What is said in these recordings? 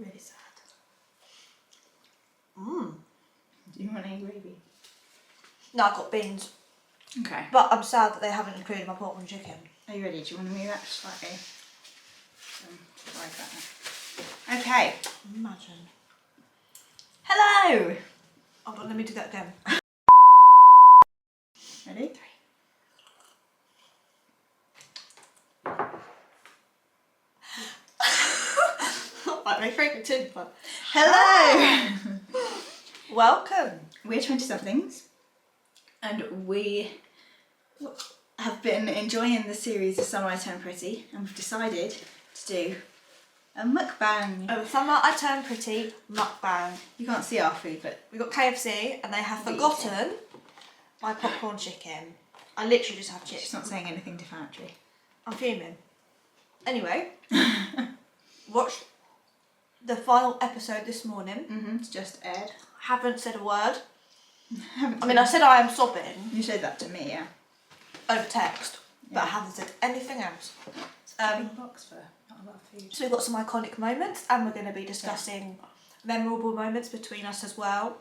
Really sad. Mmm. Do you want any gravy? No, I've got beans. Okay. But I'm sad that they haven't included my pork and chicken. Are you ready? Do you want to move that slightly? Like that. Okay. Imagine. Hello! Oh, but let me do that again. Ready? Like my favourite tin but Hello! welcome. We're 20-somethings and we have been enjoying the series of Summer I Turn Pretty, and we've decided to do a mukbang. Oh, Summer I Turn Pretty mukbang. You can't see our food, but We got KFC and they have We forgotten my popcorn chicken. I literally just have chips. she's not saying anything defamatory. I'm fuming. Anyway, watched the final episode this morning. It's just aired. Haven't said a word. I mean, I said I am sobbing You said that to me, yeah. over text, but I Yeah. haven't said anything else. Box for not a lot of food. So we've got some iconic moments and we're going to be discussing memorable moments between us as well.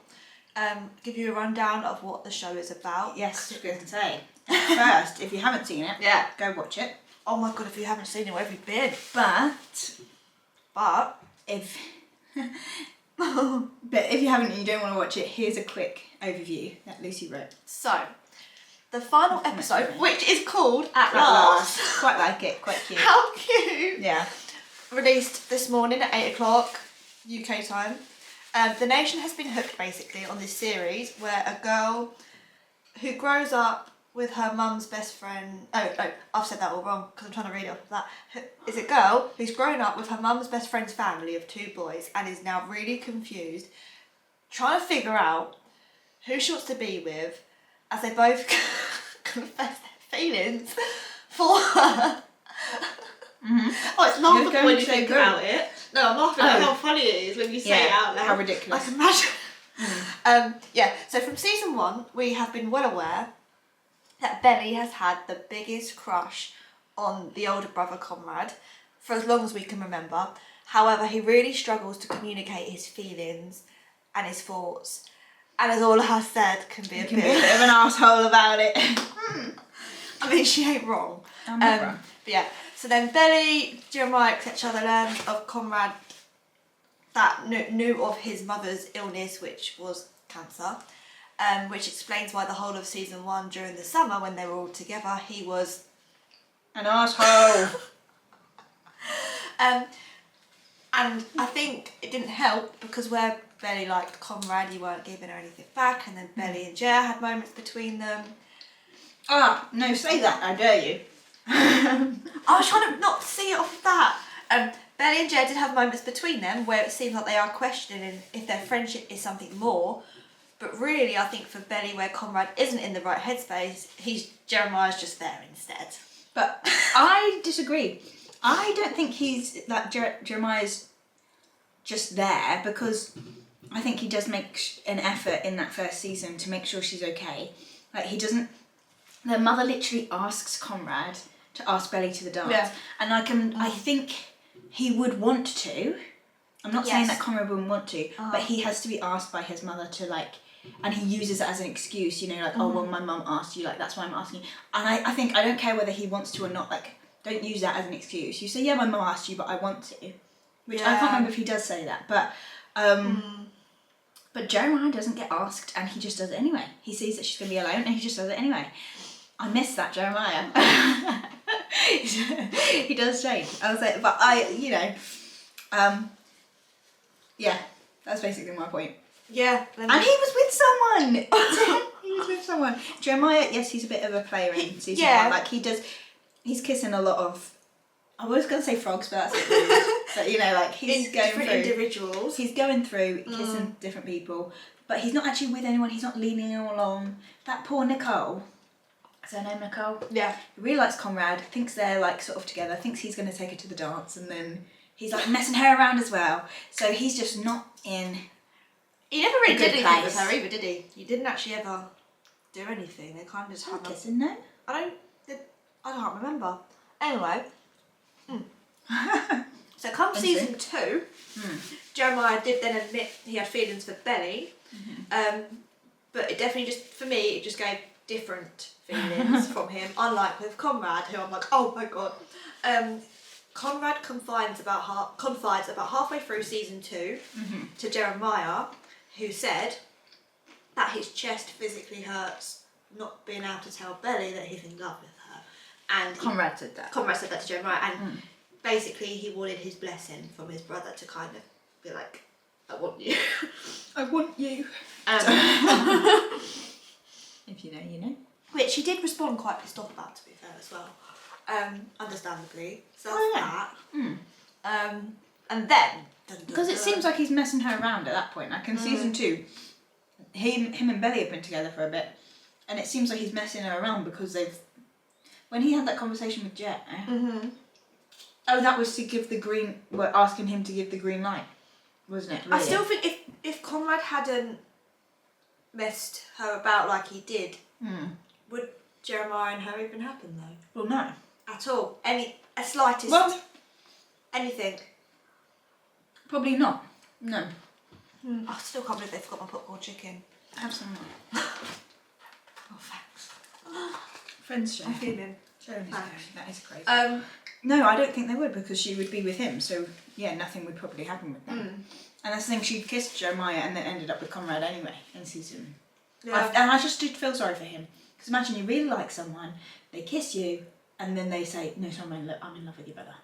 Give you a rundown of what the show is about. Yes, I was going to say. First, if you haven't seen it, Yeah. go watch it. Oh my god, if you haven't seen it, where have you been? But But if you haven't and you don't want to watch it, here's a quick overview that Lucy wrote. so, the final That's episode, funny. which is called At At Last. last. Quite like it, quite cute. How cute! Yeah. Released this morning at 8 o'clock UK time. The nation has been hooked basically on this series where a girl who grows up with her mum's best friend. Oh, I've said that all wrong because I'm trying to read off of that. Is a girl who's grown up with her mum's best friend's family of 2 boys and is now really confused, trying to figure out who she wants to be with as they both confess their feelings for her. Oh, it's You're laughable going when you so think good. about it. No, I'm laughing at Oh. how funny it is when you say it out loud. How ridiculous. I can imagine. Yeah, so from season 1, we have been well aware that Belly has had the biggest crush on the older brother Conrad for as long as we can remember. However, he really struggles to communicate his feelings and his thoughts. And as all has said, can be a You can be a bit... bit of an asshole about it. I mean, she ain't wrong. I'm not wrong. But yeah, so then Belly, Jeremiah, etc. They learned of Conrad that knew of his mother's illness, which was cancer, which explains why the whole of season 1 during the summer when they were all together, he was An asshole. and I think it didn't help because where Belly liked Conrad, he weren't giving her anything back, and then Belly and Jer had moments between them. No, say that, I dare you. I was trying to not see it off of that. Belly and Jer did have moments between them where it seems like they are questioning if their friendship is something more. But really, I think for Belly, where Conrad isn't in the right headspace, Jeremiah's just there instead. But I disagree. I don't think he's like Jeremiah's just there, because I think he does make an effort in that first season to make sure she's okay. Like, he doesn't. Their mother literally asks Conrad to ask Belly to the dance, Yeah. and I think he would want to. I'm not saying Yes. that Conrad wouldn't want to, but he has to be asked by his mother to, like, and he uses it as an excuse, you know, like, oh, well, my mum asked you, like, that's why I'm asking you. And I think, I don't care whether he wants to or not, like, don't use that as an excuse. You say, yeah, my mum asked you, but I want to. Which I can't Yeah. remember if he does say that, but but Jeremiah doesn't get asked, and he just does it anyway. He sees that she's going to be alone, and he just does it anyway. I miss that Jeremiah. He does change. I was like, but yeah, that's basically my point. Yeah. And he was with someone. He was with someone. Jeremiah, yes, he's a bit of a player in season 1. Like, he's kissing a lot of, I was going to say frogs, but that's a bit rude. But, you know, like, he's going through. Different individuals. He's going through, kissing different people. But he's not actually with anyone. He's not leading anyone along. That poor Nicole. Is her name Nicole? Yeah. He really likes Conrad, thinks they're, like, sort of together, thinks he's going to take her to the dance, and then he's, like, messing her around as well. So he's just not in. He never really A did good anything with place. her either, did he? He didn't actually ever do anything. They kind of just had Kissing, no? I can't remember. Anyway. So come Interesting. season 2, Jeremiah did then admit he had feelings for Belly, but it definitely just, for me, it just gave different feelings from him, unlike with Conrad, who I'm like, oh my god. Conrad confides about halfway through season 2 to Jeremiah, who said that his chest physically hurts not being able to tell Belly that he's in love with her. And Conrad said that. Conrad said that to Jeremiah, and basically he wanted his blessing from his brother to kind of be like, I want you. I want you. If you know, you know. Which he did respond quite pissed off about, to be fair, as well. Understandably. So that's that. And then... Because it seems like he's messing her around at that point. Like in season 2, him and Belly have been together for a bit, and it seems like he's messing her around because when he had that conversation with Jet, oh, that was to give the green, asking him to give the green light, wasn't it? Really? I still think if Conrad hadn't messed her about like he did, would Jeremiah and her even happen though? Well, no. At all? A slightest... Well, anything? probably not. No. I still can't believe they forgot my popcorn chicken. Have some more. Oh, thanks. Friends share. I'm feeling. Sharing is caring. That is crazy. No, No, I don't think they would, because she would be with him, so yeah, nothing would probably happen with them. And that's the thing, she'd kissed Jeremiah and then ended up with Conrad anyway in season. Yeah. And I just did feel sorry for him. Because imagine you really like someone, they kiss you, and then they say, no, sorry, I'm in love with your brother.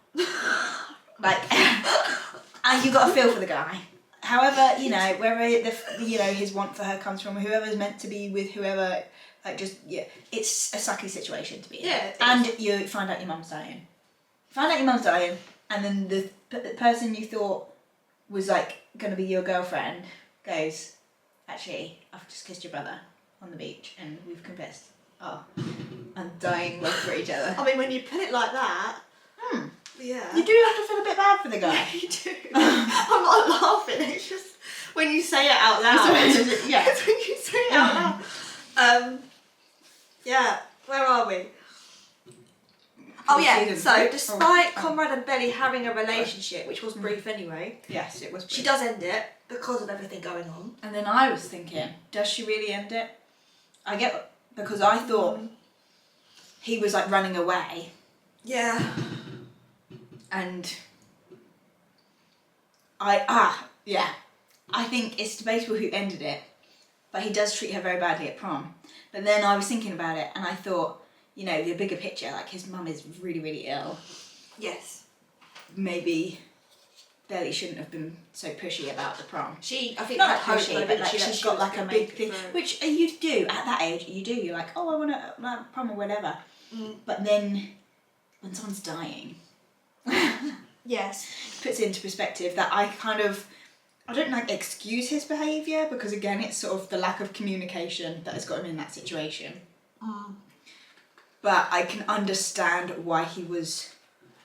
Like, and you got to feel for the guy. However, you know, wherever his want for her comes from, whoever's meant to be with whoever, like it's a sucky situation to be in. Yeah. And you find out your mum's dying. And then the person you thought was like going to be your girlfriend goes, actually, I've just kissed your brother on the beach and we've confessed our undying love for each other. I mean, when you put it like that, yeah. You do have to feel a bit bad for the guy. Yeah, you do. I'm not laughing, it's just when you say it out loud. Yeah. It's when you say it out loud. Yeah, where are we? Oh yeah, so despite Conrad and Belly having a relationship, which was brief anyway, Yes, it was brief. she does end it because of everything going on. And then I was thinking, does she really end it? Because I thought he was like running away, Yeah. and I think it's debatable who ended it, but he does treat her very badly at prom. But then I was thinking about it and I thought, you know, the bigger picture, like his mum is really, really ill. Yes. Maybe Belly shouldn't have been so pushy about the prom. I think Not had hope, pushy, though, but didn't like she, that she's she got was like a gonna big make it thing, through. which you do at that age. You do. You're like, oh, I want to prom or whatever. But then when someone's dying, Yes. puts it into perspective that I don't like excuse his behaviour, because again, it's sort of the lack of communication that has got him in that situation. But I can understand why he was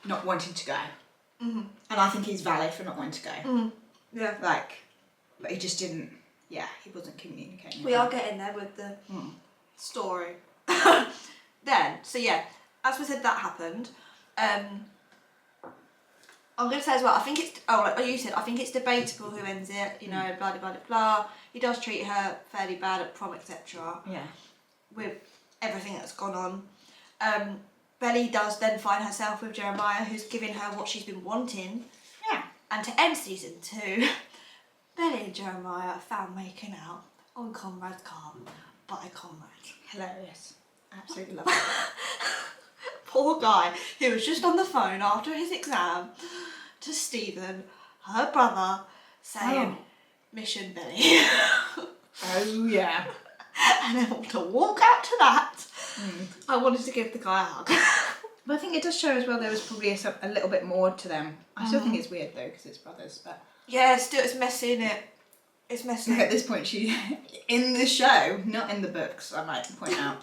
not wanting to go. And I think he's valid for not wanting to go. Yeah. But he just didn't, he wasn't communicating. We are getting there with the story. Then, so yeah, as we said, that happened. I'm going to say as well, I think it's, like you said, I think it's debatable who ends it, you know, blah, blah, blah, blah. He does treat her fairly bad at prom, etc. Yeah. With everything that's gone on. Belly does then find herself with Jeremiah, who's giving her what she's been wanting. Yeah. And to end season 2, Belly and Jeremiah are found making out on Conrad's car by Conrad. Hilarious. Absolutely love it. Poor guy who was just on the phone after his exam to Stephen, her brother, saying, Mission Belly. Oh yeah. And then to walk out to that, I wanted to give the guy a hug. But I think it does show as well there was probably a little bit more to them. I still think it's weird though, because it's brothers, but... Yeah, still it's messy, innit? It's messy. At this point, she, in the show, not in the books, I might point out,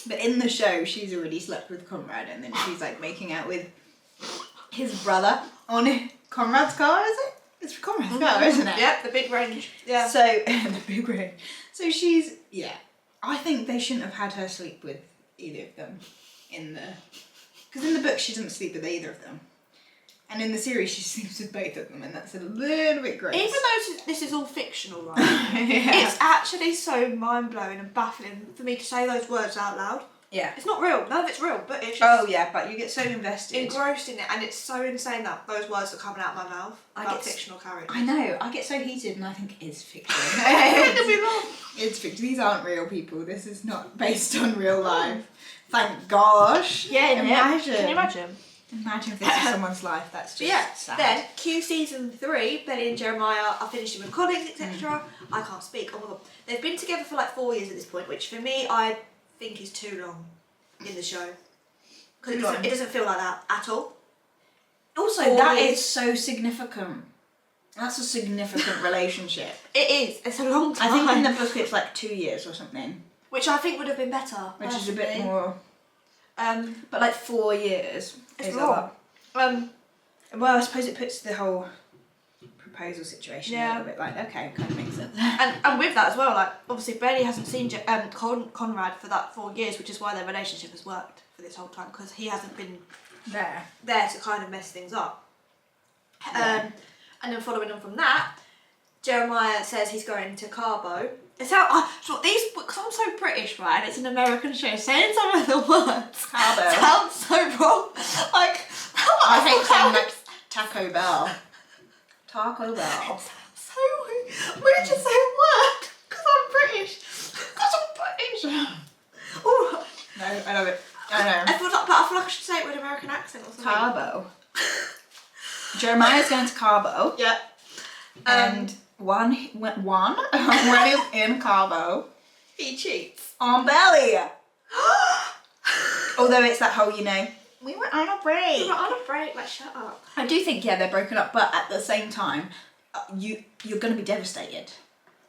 but in the show, she's already slept with Conrad, and then she's like making out with his brother on Conrad's car, is it? It's Conrad's car, isn't it? Yep, the big range. Yeah. So, the big range. So she's, I think they shouldn't have had her sleep with either of them because in the book she doesn't sleep with either of them. And in the series, she sleeps with both of them, and that's a little bit gross. Even though this is all fictional, right? It's actually so mind-blowing and baffling for me to say those words out loud. Yeah. It's not real. None of it's real, but it's just... Oh, yeah, but you get so invested. engrossed in it, and it's so insane that those words are coming out of my mouth about fictional characters. I know. I get so heated, and I think it's fiction. It's fiction. These aren't real people. This is not based on real life. Thank gosh. Yeah, imagine. Can you imagine? Imagine if this is someone's life. That's just sad. Then Q season 3, Benny and Jeremiah are finishing with colleagues, etc. I can't speak. Oh my god, they've been together for like 4 years at this point, which for me I think is too long in the show because it doesn't feel like that at all. Also, that is so significant. That's a significant relationship. It is. It's a long time. I think in the book it's like 2 years or something. Which I think would have been better. Which is a bit more. But like 4 years it's is long. a lot. Well, I suppose it puts the whole proposal situation a little bit like, okay, kind of makes sense. And with that as well, like obviously Benny hasn't seen Conrad for that 4 years, which is why their relationship has worked for this whole time, because he hasn't been there to kind of mess things up. And then following on from that, Jeremiah says he's going to Cabo. It's how these, because I'm so British, right? And it's an American show. Saying some of the words Cabo sounds so wrong. Like I hate saying like Taco Bell. Taco Bell. So weird to say a word because I'm British. Because I'm British. All right. No, I love it. I know. I feel like I should say it with an American accent or something. Cabo. Jeremiah's going to Cabo. Yeah. And when he's in Cabo, he cheats on Belly. Although it's that whole, we went on a break. We were on a break, like shut up. I do think, they're broken up, but at the same time, you're going to be devastated.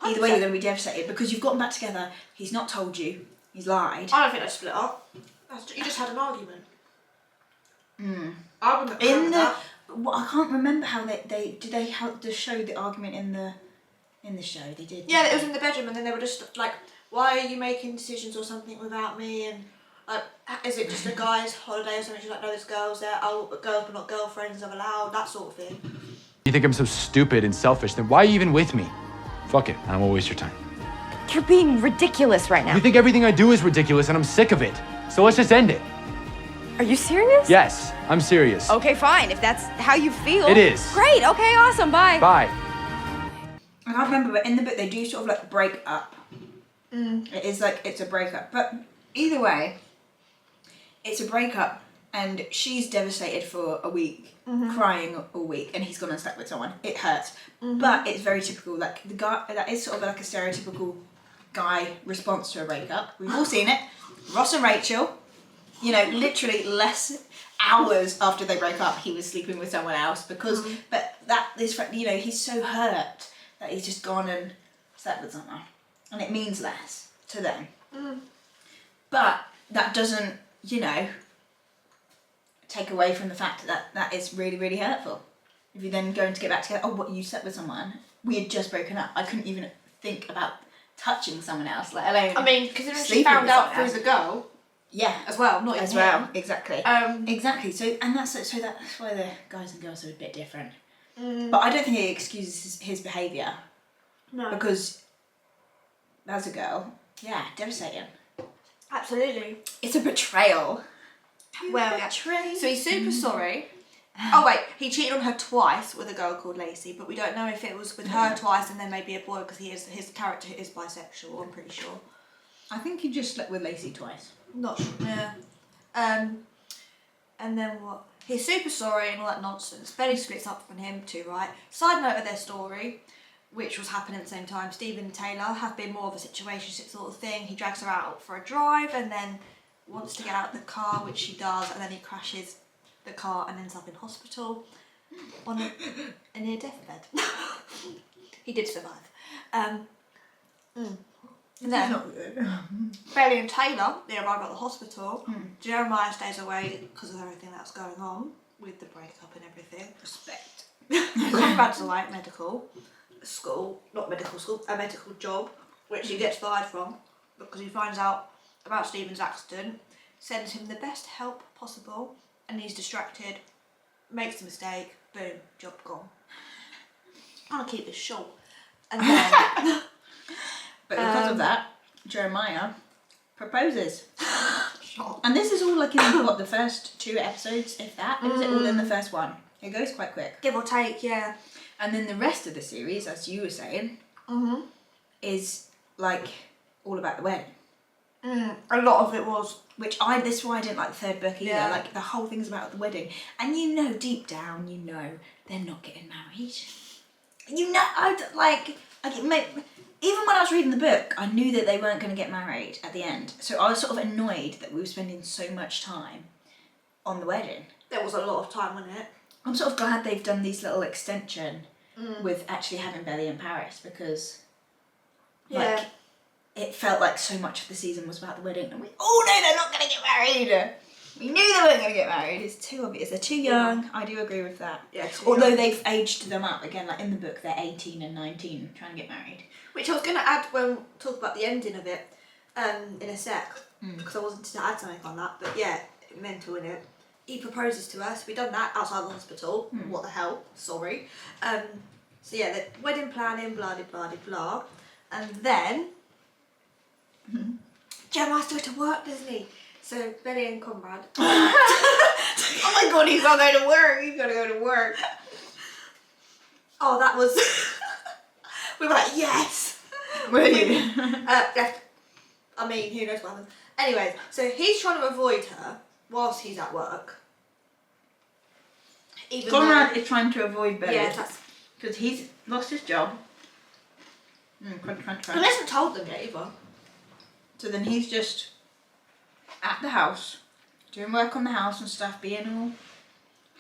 Either way, you're going to be devastated because you've gotten back together. He's not told you. He's lied. I don't think they split up. You just had an argument. I wouldn't have In the that. well, I can't remember how they help to show the argument in the show. They did. Yeah, it was in the bedroom, and then they were just like, "Why are you making decisions or something without me?" And like, is it just a guy's holiday or something? She's like, "No, there's girls there. Oh, but girls, but not girlfriends. I'm allowed." That sort of thing. You think I'm so stupid and selfish, then why are you even with me? Fuck it, I won't waste your time. You're being ridiculous right now. You think everything I do is ridiculous and I'm sick of it. So let's just end it. Are you serious? Yes, I'm serious. Okay, fine. If that's how you feel. It is. Great. Okay, awesome. Bye. Bye. I can't remember, but in the book they do sort of like break up. It is like it's a breakup, but either way, it's a breakup, and she's devastated for a week, crying all week, and he's gone and slept with someone. It hurts, but it's very typical. Like the guy, that is sort of like a stereotypical guy response to a breakup. We've all seen it. Ross and Rachel. Literally less hours after they broke up, he was sleeping with someone else because, but that is, he's so hurt that he's just gone and slept with someone, and it means less to them. But that doesn't, take away from the fact that that is really, really hurtful. If you're then going to get back together, oh, what, you slept with someone? We had just broken up. I couldn't even think about touching someone else, let alone. I mean, because she found out through the girl. Yeah, as well, not as even well. him. Exactly. Exactly. So that's why the guys and girls are a bit different. But I don't think it excuses his behaviour. No. Because as a girl, devastating. Absolutely. It's a betrayal. Well, so he's super sorry. Oh wait, he cheated on her twice with a girl called Lacey, but we don't know if it was with her twice and then maybe a boy because his character is bisexual. I'm pretty sure. I think he just slept with Lacey twice. Not sure. Yeah. And then what? He's super sorry and all that nonsense. Benny splits up from him too, right? Side note of their story, which was happening at the same time, Stephen and Taylor have been more of a situationship sort of thing. He drags her out for a drive and then wants to get out of the car, which she does, and then he crashes the car and ends up in hospital on a near-death bed. He did survive. And then not good. Belly and Taylor, they arrive at the hospital. Jeremiah stays away because of everything that's going on with the breakup and everything. Respect. Conrad's away at medical school, not medical school, a medical job, which he gets fired from because he finds out about Stephen's accident, sends him the best help possible, and he's distracted makes a mistake, boom, job gone. I'm gonna keep this short. And then, But because of that, Jeremiah proposes. And this is all like in what, the first 2 episodes, if that? Or is it all in the first one? It goes quite quick. give or take, yeah. And then the rest of the series, as you were saying, is like all about the wedding. A lot of it was. This is why I didn't like the 3rd book either. Yeah. Like the whole thing's about the wedding. And you know, deep down, they're not getting married. You know, even when I was reading the book, I knew that they weren't going to get married at the end. So I was sort of annoyed that we were spending so much time on the wedding. There was a lot of time on it. I'm sort of glad they've done these little extension with actually having Belly in Paris because, like, it felt like so much of the season was about the wedding, and we all know they're not going to get married. We knew they weren't going to get married. It's too obvious. They're too young. I do agree with that. Yeah, although they've aged them up again. Like in the book, they're 18 and 19 trying to get married. Which I was going to add when we talk about the ending of it in a sec, because I wanted to add something on that. But yeah, mental in it. He proposes to us. We've done that outside the hospital. What the hell? Sorry. So yeah, the wedding planning, blah de blah de blah, and then Gemma has to go to work, doesn't he? So Belly and CONRAD. Oh my god, he's not going to work. He's got to go to work. Oh, that was. We were like, yes. Were you? Left. I mean, who knows what happened. Anyways, so he's trying to avoid her whilst he's at work. Even CONRAD is trying to avoid Belly. Yeah, that's. Because he's lost his job. Crunch, crunch, He crunch. hasn't told them yet either. So then he's just at the house, doing work on the house and stuff, being all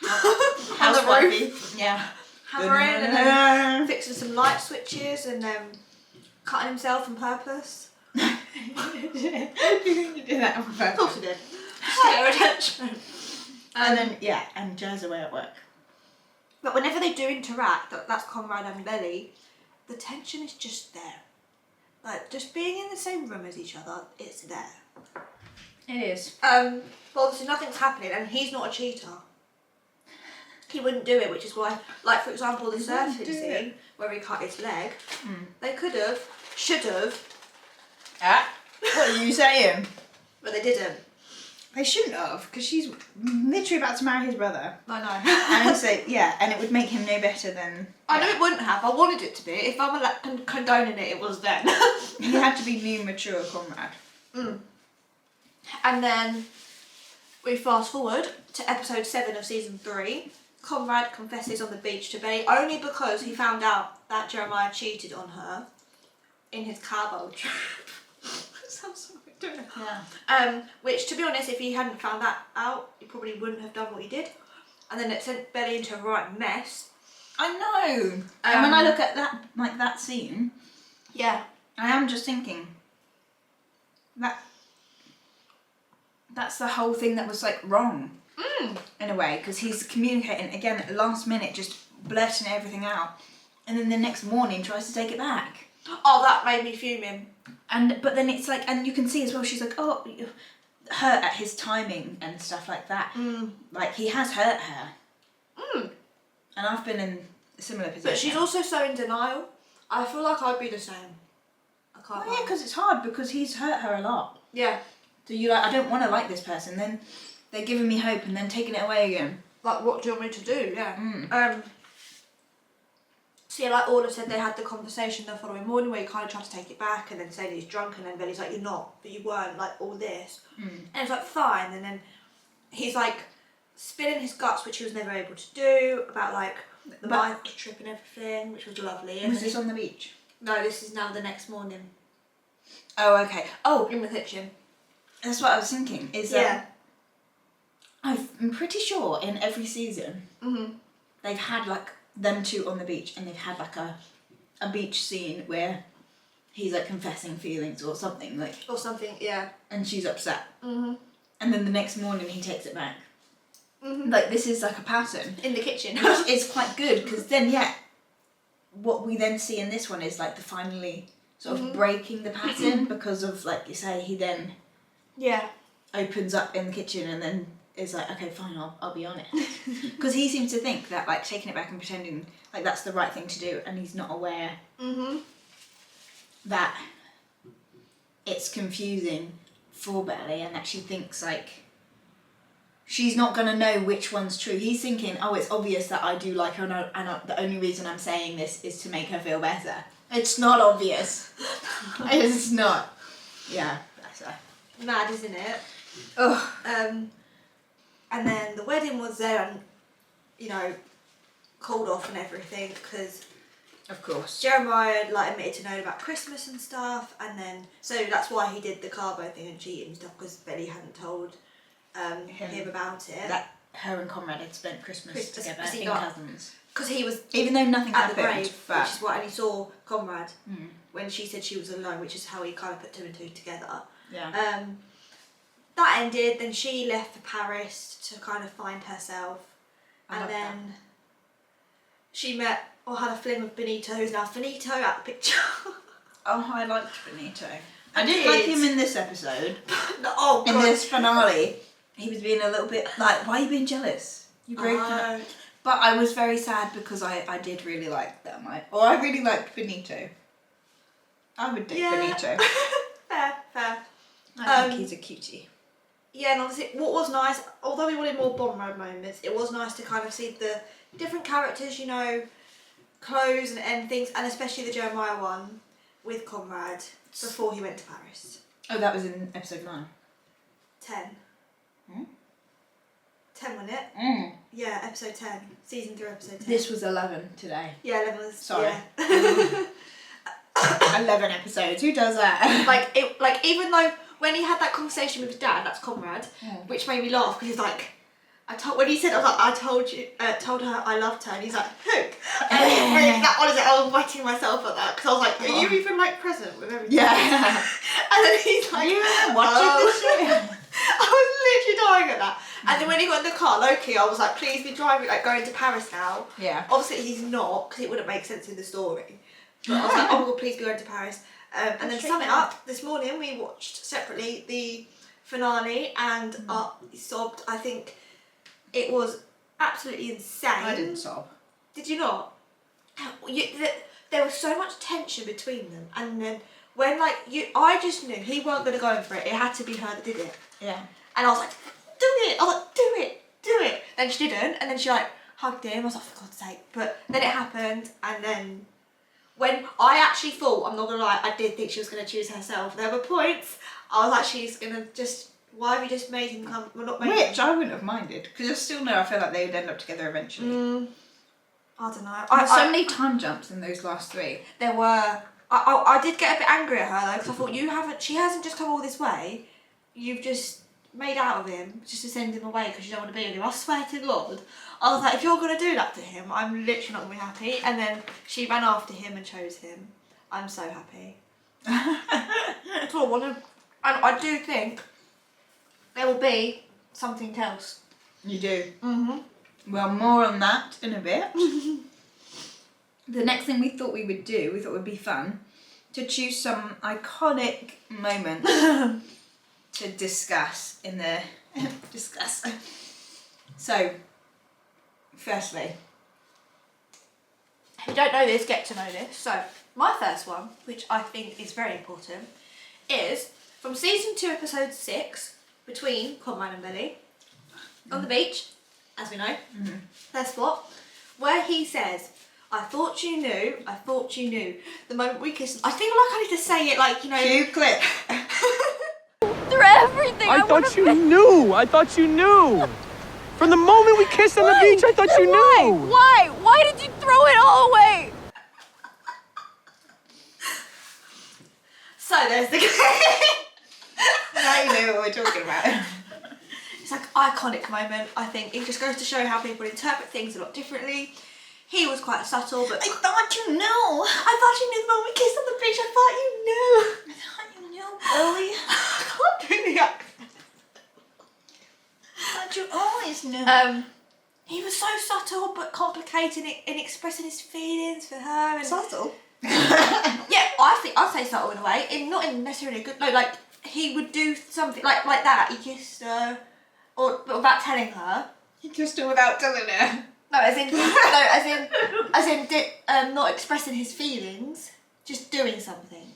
housewifey. Yeah. Hammering and then fixing some light switches and cutting himself on purpose. Do you think you did that on Of purpose? course he did. Just to get her attention. And then, and Jazz away at work. But whenever they do interact, that's CONRAD and Belly, the tension is just there. Like, just being in the same room as each other, it's there. It is. But obviously nothing's happening and he's not a cheater. He wouldn't do it, which is why, like for example, the surfing scene where he cut his leg, they could have, should have, What are you saying? but they didn't. They shouldn't have, because she's literally about to marry his brother. I know. And so, and it would make him no better than... I know it wouldn't have. I wanted it to be. If I'm condoning it, it was then. He had to be new, mature CONRAD. And then we fast forward to episode 7 of season 3. CONRAD confesses on the beach to Belly only because he found out that Jeremiah cheated on her in his carbo trip. Sounds so weird, don't it? Yeah. Which, to be honest, if he hadn't found that out, he probably wouldn't have done what he did. And then it sent Belly into a right mess. I know. And when I look at that, like that scene, Yeah. I am just thinking that's the whole thing that was like wrong in a way, because he's communicating again at the last minute, just blurting everything out, and then the next morning tries to take it back. Oh, that made me fuming. But then it's like, and you can see as well, she's like, oh, hurt at his timing and stuff like that. Like he has hurt her. And I've been in a similar position. But she's also so in denial. I feel like I'd be the same. I can't. Well, yeah, because it's hard, because he's hurt her a lot. Yeah. So you like, I don't want to like this person. Then they're giving me hope and then taking it away again. Like, what do you want me to do? Yeah. So yeah, like Orla said, they had the conversation the following morning where he kind of tried to take it back and then saying he's drunk, and then Billy's like, you're not, but you weren't, like all this. And it's like, fine. And then he's like spilling his guts, which he was never able to do, about like the bike trip and everything, which was lovely. And Was this on the beach? No, this is now the next morning Oh, okay. Oh, in the kitchen. that's what I was thinking. Is that I'm pretty sure in every season they've had like them two on the beach, and they've had like a beach scene where he's like confessing feelings or something, like, Or something, yeah. and she's upset. And then the next morning he takes it back. Like this is like a pattern. In the kitchen. Which is quite good, because then what we then see in this one is like the finally sort of breaking the pattern, because of, like you say, he then Yeah. opens up in the kitchen, and then is like, okay, fine, I'll be honest. Because he seems to think that like taking it back and pretending like that's the right thing to do, and he's not aware that it's confusing for Belly, and that she thinks like she's not gonna know which one's true. He's thinking, oh, it's obvious that I do like her, and the only reason I'm saying this is to make her feel better. It's not obvious. It's not. Yeah, that's her. Mad, isn't it? Oh. And then the wedding was there and, you know, called off and everything because Of course. Jeremiah like admitted to knowing about Christmas and stuff, and then so that's why he did the carbo thing and cheating and stuff, because Betty hadn't told him about it. That her and Conrad had spent Christmas together he in got- cousins. Because he was Even though nothing at the happened, grave, but which is why, and he saw Conrad when she said she was alone, which is how he kind of put two and two together. yeah. That ended, then she left for Paris to kind of find herself, I and love then she met or had a fling with Benito, who's now Finito at the picture. Oh, I liked Benito. I I didn't did. like him in this episode. Oh In god. this finale, he was being a little bit like, why are you being jealous? You broke up. But I was very sad because I did really like them. I really liked Benito. I would date Benito. fair. I think he's a cutie. Yeah, and obviously what was nice, although we wanted more Bomb Road moments, it was nice to kind of see the different characters, you know, close and things, and especially the Jeremiah one with Conrad before he went to Paris. Oh, that was in episode 9. 10. 10, wasn't it? Mm. Yeah, episode 10. Season 3, episode 10. This was 11 today. Yeah, 11 was... Sorry. Yeah. 11 episodes. Who does that? like even though when he had that conversation with his dad, that's Conrad, which made me laugh because he's like, when he said, I told her I loved her, and he's like, who? And that honestly, I was wetting myself at that because I was like, are you even like present with everything? Yeah. And then he's like, You watching this show? I was literally dying at that. And then when he got in the car, Loki, I was like, please be driving, like going to Paris now. Yeah. Obviously he's not, because it wouldn't make sense in the story. But I was like, oh my god, please be going to Paris. And then sum it up, this morning we watched separately the finale and sobbed. I think it was absolutely insane. I didn't sob. Did you not? There was so much tension between them, and then when I just knew he weren't going to go in for it. It had to be her that did it. Yeah. And I was like, do it. I was like, do it. Then she didn't, and then she like hugged him. I was like, for God's sake. But then it happened, and then when I actually thought, I'm not gonna lie, I did think she was gonna choose herself. There were points I was like, she's gonna just. Why have you just made him come? Well, not made him. Which I wouldn't have minded, because I still know I feel like they would end up together eventually. I don't know. There's so many time jumps in those last 3. There were. I did get a bit angry at her though, because I thought she hasn't just come all this way. You've just made out of him just to send him away because you don't want to be with him. I swear to God. I was like, if you're going to do that to him, I'm literally not going to be happy. And then she ran after him and chose him. I'm so happy. That's all I wanted. And I do think there will be something else. You do? Mm-hmm. Well, more on that in a bit. The next thing we thought would be fun, to choose some iconic moments to discuss in the... discuss. So, firstly... If you don't know this, get to know this. So, my first one, which I think is very important, is from season 2, episode 6, between Conrad and Belly, on the beach, as we know, their spot, where he says, I thought you knew, the moment we kissed. I feel like I need to say it like, you know... Cue clip. Through everything. I thought you knew. I thought you knew. From the moment we kissed on the beach, I thought you knew. Why? Why did you throw it all away? So there's the... Now you know what we're talking about. It's like iconic moment, I think. It just goes to show how people interpret things a lot differently. He was quite subtle, but... I thought you knew. I thought you knew the moment we kissed on the beach. I thought you knew. I thought you knew, Billy. I can't do the accent. I thought you always knew. He was so subtle but complicated in expressing his feelings for her. And Subtle? yeah, I think I'd say subtle in a way. Not in necessarily a good... No, like, he would do something like that. He kissed her or without telling her. He kissed her without telling her. No, as in, not expressing his feelings, just doing something.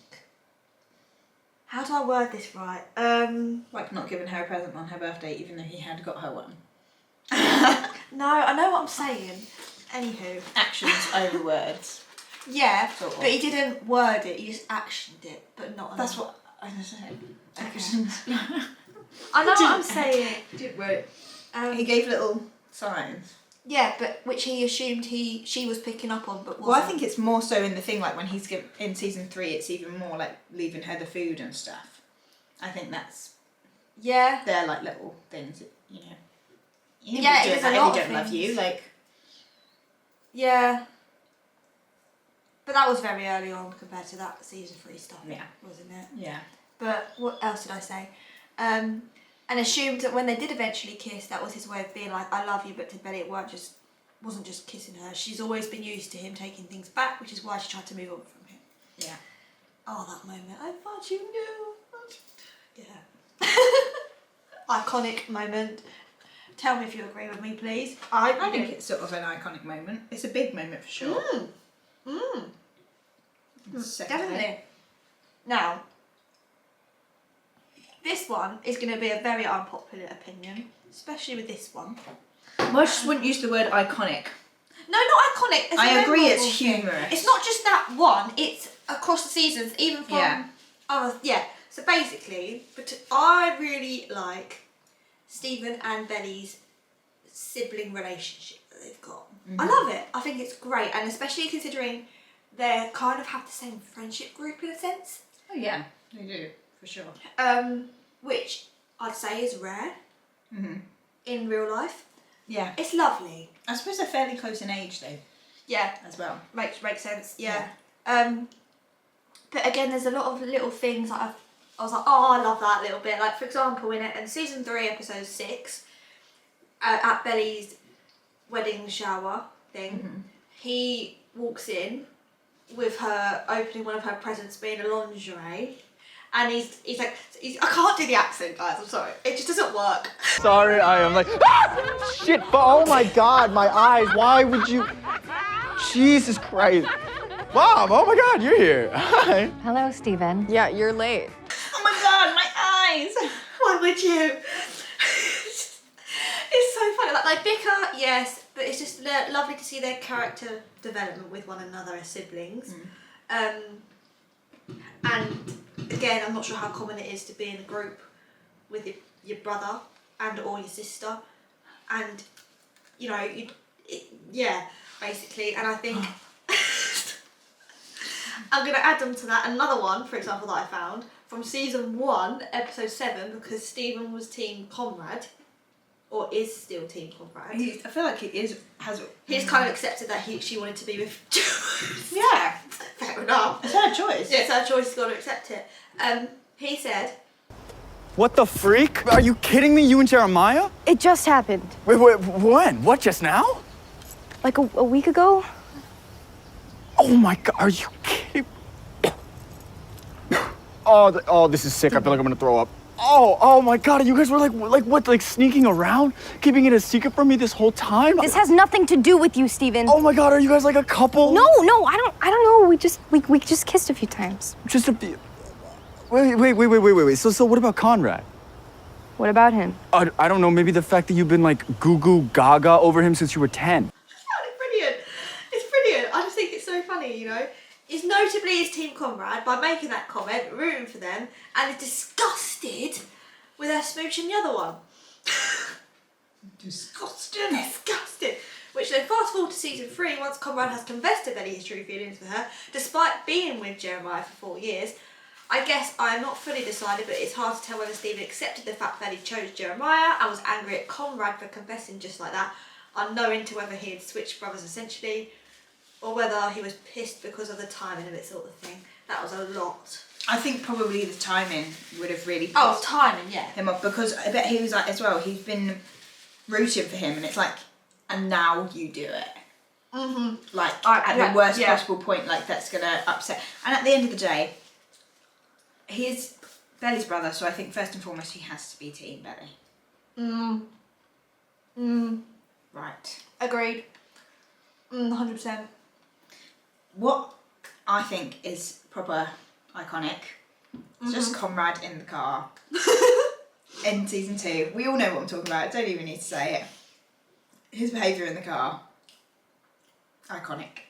How do I word this right? Like not giving her a present on her birthday, even though he had got her one. No, I know what I'm saying. Anywho. Actions over words. Yeah, Sort of. but he didn't word it, he just actioned it, but not... That's what I was saying. Okay. Actions. I know what I'm saying. Did work. He gave little signs. Yeah, but which he assumed she was picking up on, but wasn't. Well, I think it's more so in the thing, like when he's in season 3, it's even more like leaving her the food and stuff. I think that's... Yeah. They're like little things, you know. Yeah, it is a lot If of he don't love you, things. like... Yeah. But that was very early on compared to that season 3 stuff, wasn't it? Yeah. But what else did I say? And assumed that when they did eventually kiss, that was his way of being like, I love you, but to Betty it wasn't just kissing her. She's always been used to him taking things back, which is why she tried to move on from him. Yeah. Oh, that moment. I thought you knew. Yeah. Iconic moment. Tell me if you agree with me, please. I think it's sort of an iconic moment. It's a big moment for sure. Definitely. Now, this one is going to be a very unpopular opinion, especially with this one. Well, I just wouldn't use the word iconic. No, not iconic. It's I a agree memorable it's thing. humorous. It's not just that one, it's across the seasons, even from... Yeah. So basically, but I really like Stephen and Belly's sibling relationship that they've got. I love it. I think it's great, and especially considering they kind of have the same friendship group in a sense. Oh yeah, they do, for sure. Which I'd say is rare in real life. Yeah. It's lovely. I suppose they're fairly close in age though, Yeah. as well. Makes sense, yeah. But again, there's a lot of little things that I was like, oh, I love that little bit. Like, for example, in season 3, episode 6, at Belly's wedding shower thing, he walks in with her opening one of her presents being a lingerie. And he's like, I can't do the accent, guys, I'm sorry. It just doesn't work. Sorry, I am like, ah! Shit, but oh my God, my eyes, why would you? Jesus Christ. Mom, oh my God, you're here. Hi. Hello, Stephen. Yeah, you're late. Oh my God, my eyes! Why would you? It's so funny. Like, they bicker, yes, but it's just lovely to see their character development with one another as siblings. And again, I'm not sure how common it is to be in a group with your brother and or your sister, and you know, basically. And I think I'm going to add on to that another one, for example, that I found from season 1, episode 7, because Stephen was Team CONRAD, or is still Team CONRAD. I feel like he's kind of accepted that she wanted to be with. Yeah. Fair enough. It's her choice. Yeah, it's her choice. He's got to accept it. He said, What the freak? Are you kidding me, you and Jeremiah? It just happened. Wait, when? What, just now? Like a week ago? Oh my God, are you kidding? Oh, this is sick. I feel like I'm gonna throw up. Oh my God, you guys were like what, like sneaking around? Keeping it a secret from me this whole time? This has nothing to do with you, Stephen. Oh my God, are you guys like a couple? No, I don't know. We just kissed a few times. Just a... Wait. So what about Conrad? What about him? I don't know, maybe the fact that you've been like goo gaga over him since you were 10. it's brilliant. It's brilliant. I just think it's so funny, you know. He's notably his Team CONRAD by making that comment, rooting for them, and is disgusted with her smooching the other one. Disgusting. Disgusted. Which then fast forward to season 3, once Conrad has confessed to Betty his true feelings for her, despite being with Jeremiah for 4 years. I guess I am not fully decided, but it's hard to tell whether Stephen accepted the fact Betty chose Jeremiah and was angry at Conrad for confessing just like that, unknowing to whether he had switched brothers essentially, or whether he was pissed because of the timing of it sort of thing. That was a lot. I think probably the timing would have really pissed Timing, yeah. him off, because I bet he was like, as well, he's been rooting for him, and it's like, and now you do it. Like, at the worst possible point, like, that's gonna upset. And at the end of the day, he is Belly's brother, so I think first and foremost he has to be Team Belly. Right. Agreed. 100%. What I think is proper iconic is just Conrad in the car in season 2. We all know what I'm talking about. I don't even need to say it. His behaviour in the car. Iconic.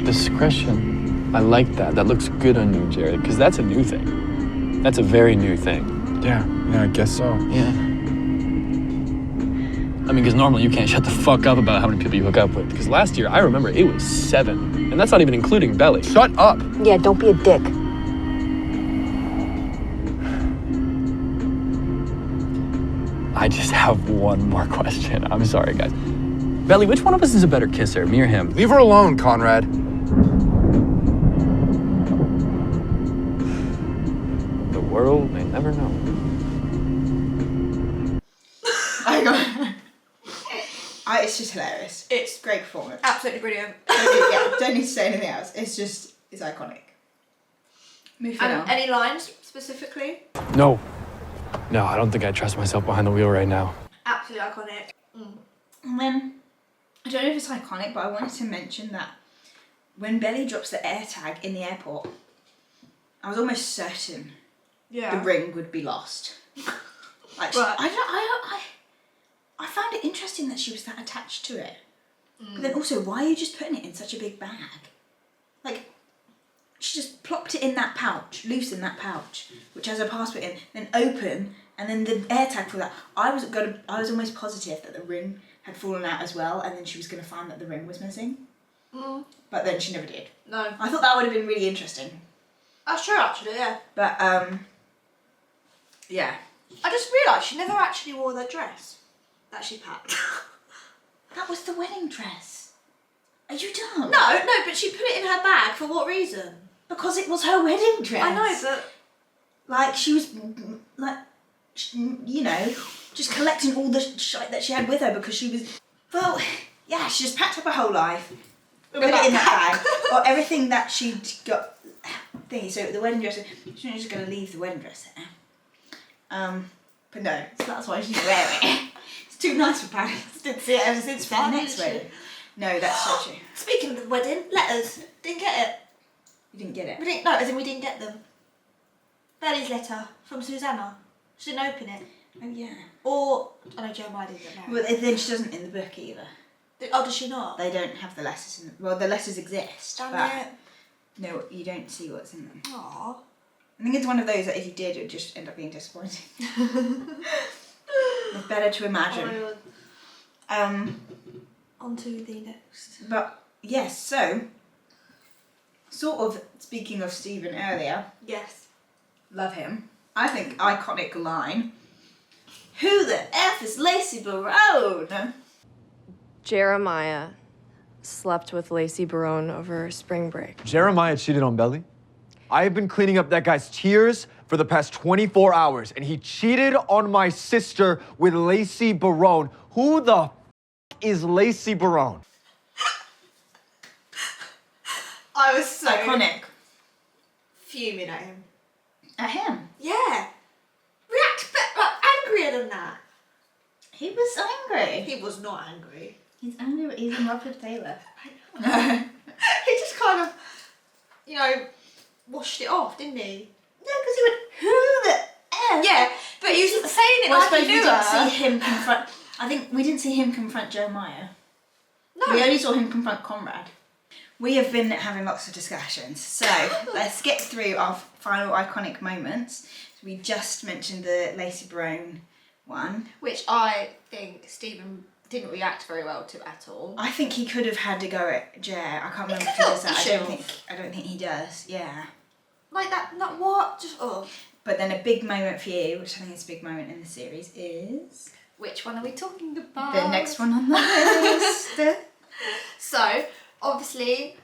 Discretion. I like that. That looks good on you, Jared, because that's a new thing. That's a very new thing. Yeah, I guess so. Yeah. I mean, because normally you can't shut the fuck up about how many people you hook up with. Because last year, I remember it was 7. And that's not even including Belly. Shut up! Yeah, don't be a dick. I just have one more question. I'm sorry, guys. Belly, which one of us is a better kisser, me or him? Leave her alone, Conrad. The world may never know. It's just hilarious. It's Great performance. absolutely brilliant. Don't need to say anything else. It's iconic. Moving on. And any lines specifically? No. No, I don't think I trust myself behind the wheel right now. Absolutely iconic. And then, I don't know if it's iconic, but I wanted to mention that when Belly drops the air tag in the airport, I was almost certain Yeah. the ring would be lost. Like, Right. I found it interesting that she was that attached to it. But then also, why are you just putting it in such a big bag? Like, she just plopped it in that pouch, loose in that pouch, which has her passport in, then open, and then the air tag for that. I was almost positive that the ring had fallen out as well, and then she was going to find that the ring was missing. But then she never did. No. I thought that would have been really interesting. That's true, actually, yeah. But, yeah. I just realised she never actually wore that dress that she packed. That was the wedding dress. Are you dumb? No, but she put it in her bag for what reason? Because it was her wedding dress. I know, but... Like, she was, like, you know, just collecting all the shit that she had with her because she was... Well, yeah, she just packed up her whole life, put it in that bag, or everything that she'd got... Thingy. So the wedding dress, she's not just going to leave the wedding dress there. But no, so that's why she didn't wear it. It's too nice for Paris. Didn't see it ever since For then, the next did she? wedding. No, that's so true. Speaking of the wedding, letters. Didn't get it. You didn't get it. We didn't, no, as in we didn't get them. Belly's letter from Susanna. She didn't open it. Oh, yeah. Or, I know Jeremiah didn't get married. Well, then she doesn't in the book either. Oh, does she not? They don't have the letters in them. Well, the letters exist, Damn but it. no, you don't see what's in them. Aww. I think it's one of those that if you did, it would just end up being disappointing. It's better to imagine. On to the next. But yes, so sort of speaking of Stephen earlier, Yes. love him. I think iconic line. Who the F is Lacey Barone? Jeremiah slept with Lacey Barone over spring break. Jeremiah cheated on Belly. I have been cleaning up that guy's tears for the past 24 hours, and he cheated on my sister with Lacey Barone. Who the f is Lacey Barone? I was so Iconic. fuming at him. At him. Yeah. React angrier than that. He was angry. He was not angry. He's angry, but he's in love with Taylor. He just kind of, you know, washed it off, didn't he? Yeah, because he went, who the F? Yeah, but he was saying it Well, I like suppose he we knew didn't her. see him confront. I think we didn't see him confront Jeremiah. No. We only saw him confront Conrad. We have been having lots of discussions, so let's get through our final iconic moments. We just mentioned the Lacey Barone one. Which I think Stephen didn't react very well to at all. I think he could have had to go at Jer. I can't remember if he could does have, that. he I don't think he does. Yeah. Like that, not what? Just, oh. But then a big moment for you, which I think is a big moment in the series, is Which one are we talking about? the next one on the list. So, obviously,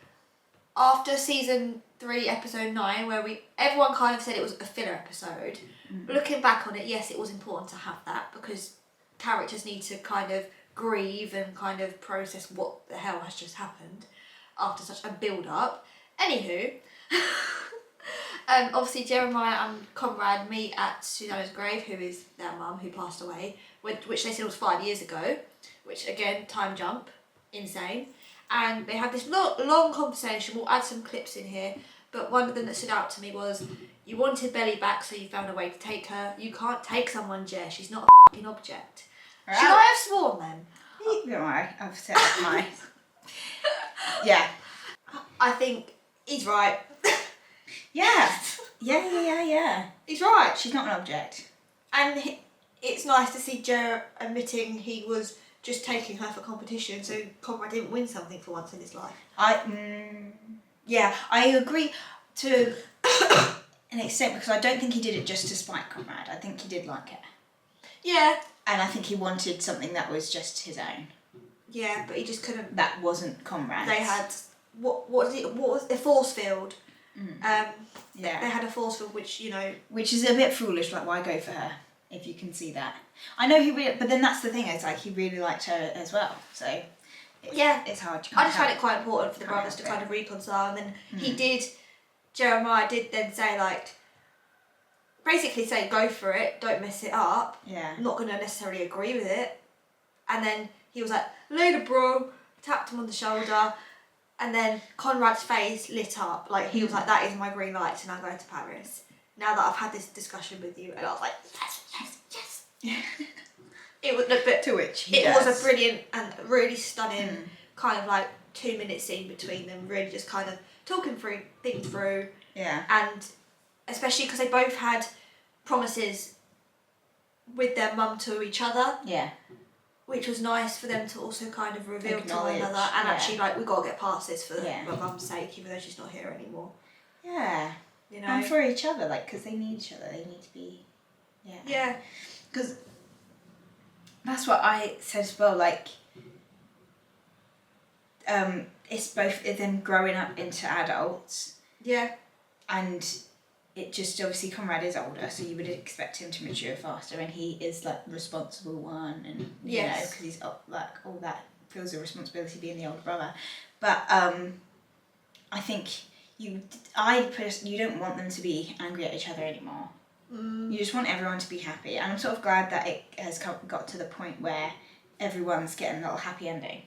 after season 3, episode 9, where everyone kind of said it was a filler episode. Looking back on it, yes, it was important to have that because characters need to kind of grieve and kind of process what the hell has just happened after such a build-up. Anywho, Obviously, Jeremiah and Conrad meet at Susanna's grave, who is their mum, who passed away, which they said was 5 years ago, which, again, time jump, insane. And they have this long conversation. We'll add some clips in here, but one of them that stood out to me was, you wanted Belly back, so you found a way to take her. You can't take someone, Jer. She's not a f***ing object. Right. Should I have sworn then? Don't worry, I've set up my... Yeah. I think he's right. Yeah. Yeah. He's right. She's not an object. And it's nice to see Jer admitting he was just taking her for competition, so Conrad didn't win something for once in his life. Yeah, I agree to an extent, because I don't think he did it just to spite Conrad. I think he did like it. Yeah. And I think he wanted something that was just his own. Yeah, but he just couldn't. That wasn't Conrad's. They had what was a force field. Yeah. They had a force field, which, you know, Which is a bit foolish. Like, why go for her if you can see that? I know he really, but then that's the thing. It's like he really liked her as well. So it's hard. I just found it quite important for the brothers to kind of reconcile, and then Jeremiah did then say, like, basically say, go for it, don't mess it up. Yeah. I'm not going to necessarily agree with it. And then he was like, later, bro, tapped him on the shoulder, and then Conrad's face lit up. Like, he was like, that is my green light, and I'm going to Paris. Now that I've had this discussion with you, and I was like, yes. It was, but To which it was a brilliant and really stunning kind of like 2-minute scene between them, really just kind of talking things through. Yeah. And especially because they both had promises with their mum to each other. Yeah. Which was nice for them to also kind of reveal to one Acknowledge, another, and yeah. actually, like, we've got to get past this for Yeah. my mum's sake, even though she's not here anymore. Yeah. You know? And for each other, like, because they need each other. They need to be. Yeah. Yeah. Because that's what I said as well. Like, it's both them growing up into adults, Yeah. and it just obviously Conrad is older, so you would expect him to mature faster, and he is like responsible one, and you know, because he's like all that feels a responsibility being the older brother. But I think you don't want them to be angry at each other anymore. You just want everyone to be happy, and I'm sort of glad that it has got to the point where everyone's getting a little happy ending.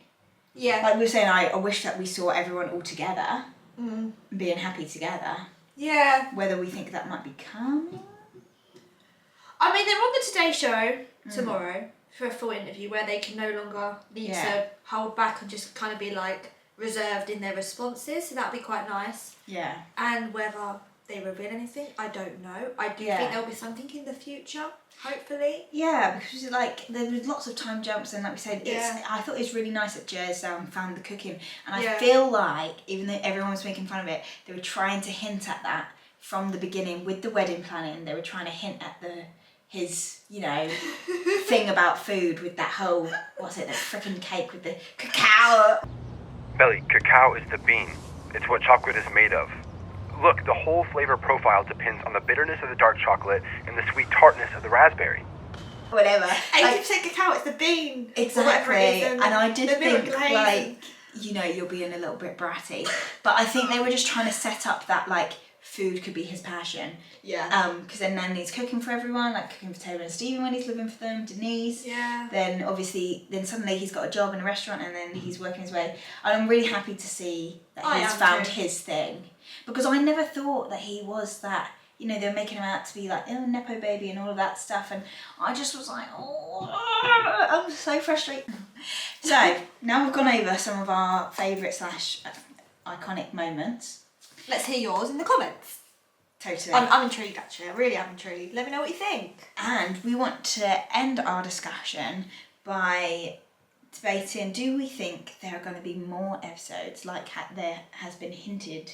Yeah. Like we were saying, I wish that we saw everyone all together, being happy together. Yeah. Whether we think that might be coming. I mean, they're on the Today Show tomorrow for a full interview where they can no longer need to hold back and just kind of be like reserved in their responses, so that'd be quite nice. Yeah. And whether they reveal anything, I don't know. I do think there'll be something in the future, hopefully. Yeah, because like there was lots of time jumps, and like we said, I thought it was really nice that Jez found the cooking, and I feel like even though everyone was making fun of it, they were trying to hint at that from the beginning with the wedding planning. They were trying to hint at his thing about food with that whole the freaking cake with the cacao. Belly, cacao is the bean. It's what chocolate is made of. Look, the whole flavor profile depends on the bitterness of the dark chocolate and the sweet tartness of the raspberry. Whatever. 80% cacao, it's the bean. Exactly. And I did think, glaze. like, you're being a little bit bratty. But I think they were just trying to set up that, like, food could be his passion. Yeah. Because then Nanny's cooking for everyone, like cooking for Taylor and Stephen when he's living for them, Denise. Yeah. Then suddenly he's got a job in a restaurant, and then he's working his way. And I'm really happy to see that he's found his thing. Because I never thought that he was that, they're making him out to be like, Nepo baby and all of that stuff. And I just was like, I'm so frustrated. So, now we've gone over some of our favourite / iconic moments. Let's hear yours in the comments. Totally. I'm intrigued, actually. I really am intrigued. Let me know what you think. And we want to end our discussion by debating, do we think there are going to be more episodes like there has been hinted?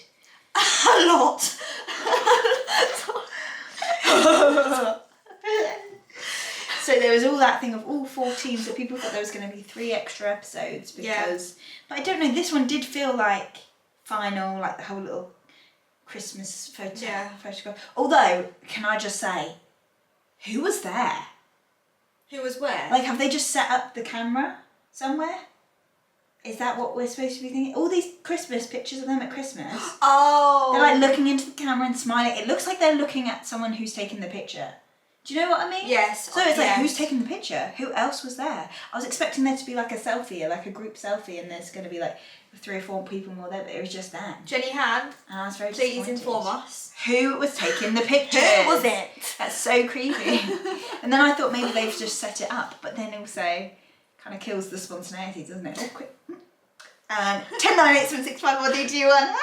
A lot. So there was all that thing of all 14, so people thought there was going to be 3 extra episodes because... But I don't know, this one did feel like final, like the whole little Christmas photograph. Although, can I just say, who was there? Who was where? Like, have they just set up the camera somewhere? Is that what we're supposed to be thinking? All these Christmas pictures of them at Christmas. Oh. They're like looking into the camera and smiling. It looks like they're looking at someone who's taking the picture. Do you know what I mean? Yes. So it's like, yes. who's taking the picture? Who else was there? I was expecting there to be like a selfie, like a group selfie, and there's going to be like 3 or 4 people more there, but it was just them. Jenny Han, And I was very please disappointed. inform us. Who was taking the picture? Who was it? That's so creepy. And then I thought maybe they've just set it up, but then also kind of kills the spontaneity, doesn't it? Oh, quick. 10, 9, 8, 7, 6, 5, 4, 3, 2, 1.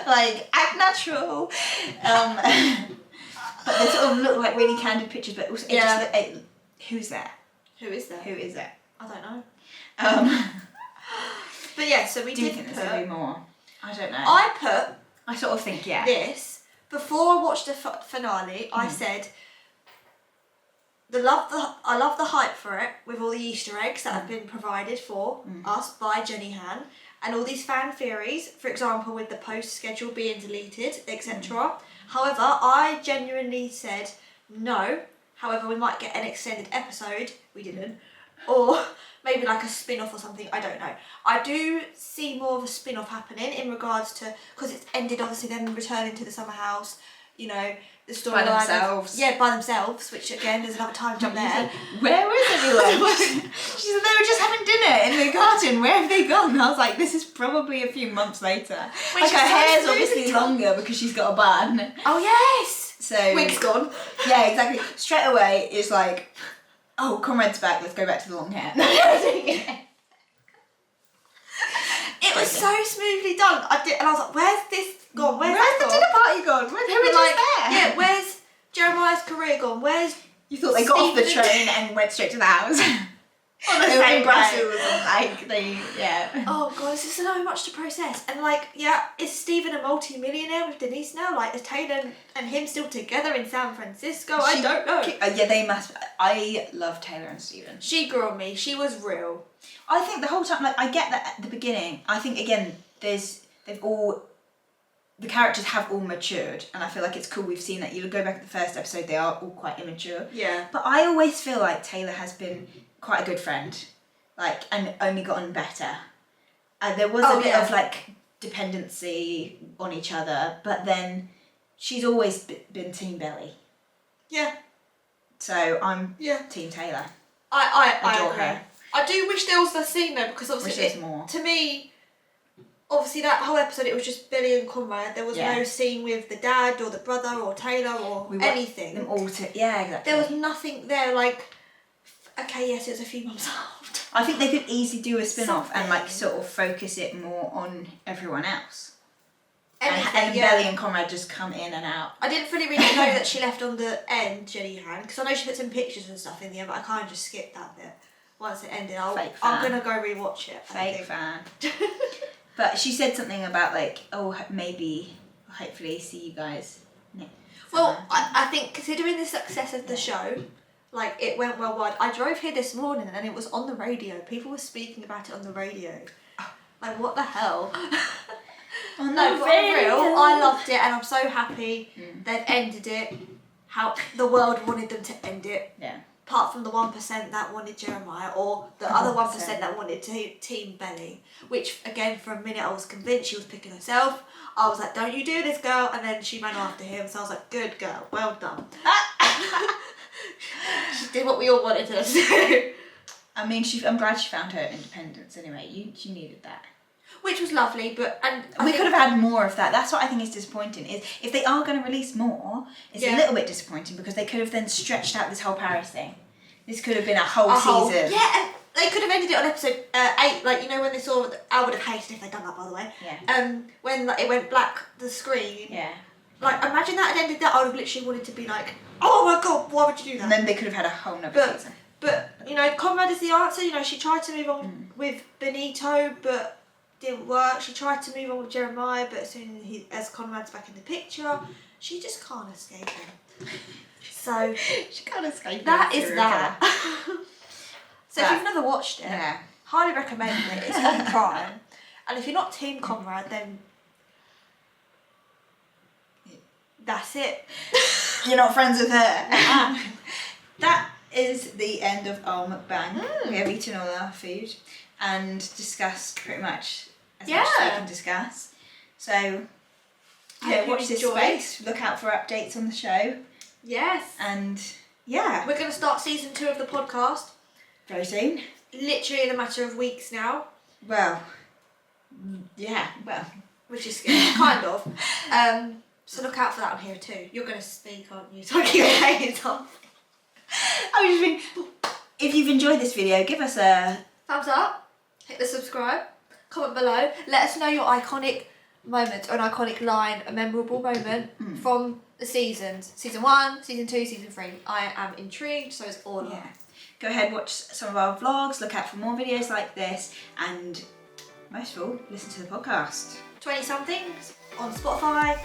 Like, act natural. But they sort of look like really candid pictures, but also who's there? Who is there? Who is it? I don't know. But yeah, so we Do you did think put. there's going to be more? I don't know. I sort of think, yeah. this before I watched the finale. I said, I love the hype for it with all the Easter eggs that have been provided for us by Jenny Han, and all these fan theories. For example, with the post schedule being deleted, etc. However, I genuinely said no. However, we might get an extended episode. We didn't, or maybe like a spin-off or something. I don't know. I do see more of a spin-off happening in regards to, because it's ended obviously them returning to the summer house. You know, the storyline. By themselves. Yeah, by themselves. Which again, there's another time jump there. Where was everyone? She said they were just having dinner in the garden. Where have they gone? And I was like, this is probably a few months later. Which Like her is so hair's smooth obviously and done. longer because she's got a bun. Oh yes. So Wig's gone. Yeah, exactly. Straight away, it's like, oh, Conrad's back. Let's go back to the long hair. It was so smoothly done. And I was like, where's this gone? Where's Where's that the gone? dinner party gone? Where They were were just like, there? yeah, where's Jeremiah's career gone? Where's You thought they got off the Stephen- train and went straight to the house. on the They were same in day? Brussels and like they, yeah. Oh god, this is so much to process. And like, yeah, is Stephen a multi-millionaire with Denise now? Like, is Taylor and him still together in San Francisco? I don't know. Yeah, they must. I love Taylor and Stephen. She grew on me. She was real. I think the whole time, like, I get that at the beginning. I think again, the characters have all matured, and I feel like it's cool. We've seen that. You go back to the first episode; they are all quite immature. Yeah. But I always feel like Taylor has been quite a good friend, like, and only gotten better. There was a bit of like dependency on each other, but then she's always been Team Belly. Yeah. So I'm Yeah. Team Taylor. I Adore agree. her. I do wish there was a scene though, because Wish obviously there was more. to me, obviously that whole episode it was just Billy and Conrad. There was Yeah. no scene with the dad or the brother or Taylor or We want anything. them all to, yeah, exactly. There was nothing there. Like, okay, yes, it was a few months old. I think they could easily do a spin-off and like Something. sort of focus it more on everyone else. Anything, And yeah. Belly and Conrad just come in and out. I didn't really know that she left on the end, Jenny Han, because I know she put some pictures and stuff in the end, but I kind of just skipped that bit. Once it ended, Fake I'm fan. gonna go rewatch it. I Fake think. fan. But she said something about like, oh, maybe, hopefully see you guys next Well, summer. I think considering the success of the show, like it went worldwide. I drove here this morning and it was on the radio. People were speaking about it on the radio. Like, what the hell? On No, the but for real, radio. I loved it and I'm so happy they've ended it how the world wanted them to end it. Yeah. Apart from the 1% that wanted Jeremiah, or the other 1% that wanted Team Belly, which again for a minute I was convinced she was picking herself. I was like, don't you do this, girl, and then she ran after him, so I was like, good girl, well done. She did what we all wanted her to do. I mean, I'm glad she found her independence anyway. She needed that. Which was lovely, but We could have had more of that. That's what I think is disappointing. Is if they are going to release more, it's a little bit disappointing because they could have then stretched out this whole Paris thing. This could have been a whole season. Yeah, and they could have ended it on episode 8. Like, you know, when they saw, I would have hated if they'd done that, by the way. Yeah. When like, it went black, the screen. Yeah. Like, imagine that had ended that. I would have literally wanted to be like, oh my god, why would you do that? And then they could have had a whole nother But season. But you know, Conrad is the answer. You know, she tried to move on with Benito, but didn't work. She tried to move on with Jeremiah, but as soon as Conrad's back in the picture, she just can't escape him. So She can't escape. that being a is serial that. killer. So if you've never watched it, Yeah. highly recommend it. It's on Prime, and if you're not Team Conrad, then that's it. You're not friends with her. That is the end of our mukbang. We have eaten all our food. and discuss pretty much as much as they can discuss. So, Hope you watch this enjoy. space. Look out for updates on the show. Yes. And yeah, We're going to start season 2 of the podcast. very soon. Literally in a matter of weeks now. Well, yeah, well. Which is kind of. So look out for that on here too. You're going to speak, aren't you? So I keep saying something. I was just thinking, if you've enjoyed this video, give us a Thumbs up, hit the subscribe, comment below. Let us know your iconic moment, or an iconic line, a memorable moment from the seasons. Season 1, Season 2, Season 3. I am intrigued, so is all of yeah. Go ahead, watch some of our vlogs, look out for more videos like this, and most of all, listen to the podcast. 20-somethings on Spotify,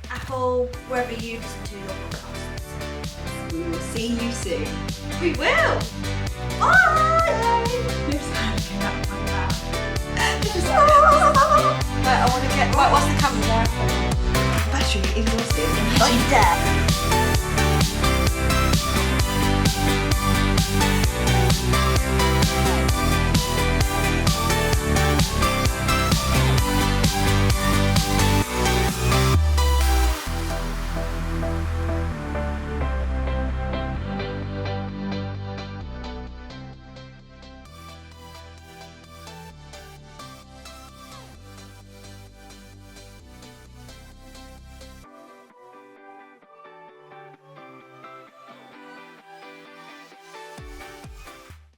Apple, wherever you listen to your podcasts. We will see you soon. We will! Bye! Right, I want to get... Right, what's the camera there? Battery exhausted. Not dead.